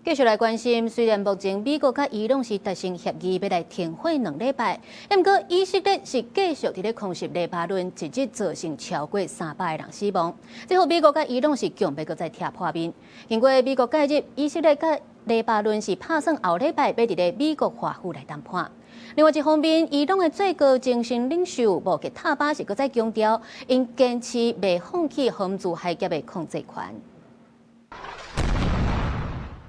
繼續來關心，雖然目前美國甲伊朗是達成協議，要來停火2禮拜，不過以色列是繼續佇咧空襲黎巴嫩，一日造成超過300個人死亡。最後美國甲伊朗是強要擱再踢破面。經過美國介入，以色列甲黎巴嫩是打算後禮拜要佇咧美國華府來談判。另外一方面，伊朗的最高精神領袖穆吉塔巴是擱再強調，因堅持未放棄荷姆茲海峽的控制權。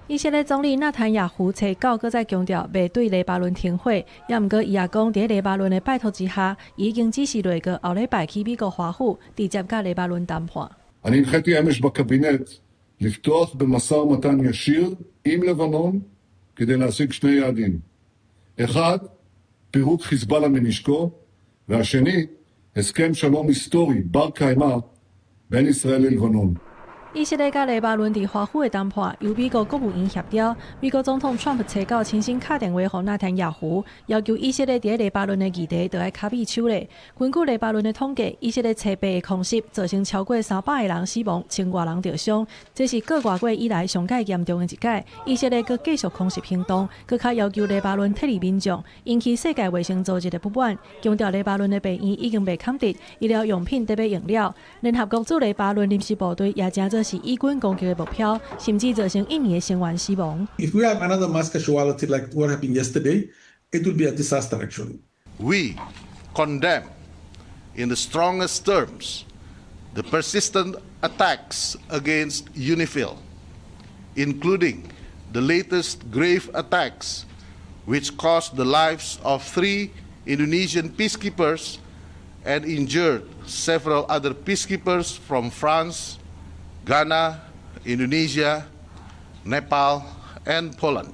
以色列總理納坦雅胡初九擱再強調未對黎巴嫩停火，也毋過伊也講，佇黎巴嫩的拜託之下，已經指示落個後禮拜去美國華府直接甲黎巴嫩談判。אני הנחיתי אמש בקבינט לפתוח במשא ומתן ישיר עם לבנון כדי להשיג 2 יעדים. 1. פירוק חיזבאללה מנשקו, והשני, הסכם שלום היסטורי בר קיימא בין ישראל ללבנון. 以色列甲黎巴嫩佇華府的談判由美國國務院協調，美國總統川普初九親身打電話予納坦雅胡，要求以色列佇黎巴嫩的議題就要卡比手咧。根據黎巴嫩的統計，以色列初八的空襲造成超過300個人死亡，1000多人受傷，這是過外國以來上界嚴重的一屆。以色列閣繼續空襲行動，閣較要求黎巴嫩撤離民眾，引起世界衛生組織的不滿，強調黎巴嫩的病院已經被砍掉，醫療用品特別用料。聯合國駐黎巴嫩臨時部隊也正做是以軍攻擊的目標，甚至造成1名成員死亡。If we have another mass casualty like what happened yesterday, it will be a disaster actually. We condemn in the strongest terms the persistent attacks against UNIFIL, including the latest grave attacks which cost the lives of 3 Indonesian peacekeepers and injured several other peacekeepers from France, Ghana, Indonesia, Nepal, and Poland.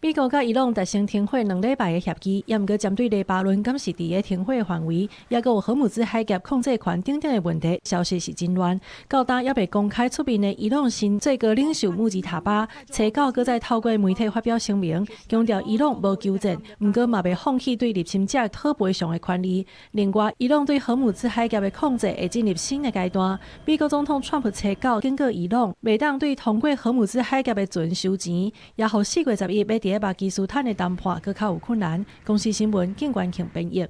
美國甲伊朗達成停火2禮拜的協議，也毋過針對黎巴嫩敢是佇個停火的範圍，也閣有荷姆茲海峽控制權等等的問題，消息是真亂。到今也未公開出面的伊朗新最高領袖穆吉塔巴，初九擱再透過媒體發表聲明，強調伊朗無糾正，毋過嘛未放棄對入侵者討賠償的權利。另外，伊朗對荷姆茲海峽的控制會進入新的階段。美國總統川普初九警告伊朗，未當對通過荷姆茲海峽的船收錢，也予4月11日要巴基斯坦的談判閣較有困難。公視新聞，景冠瓊編譯。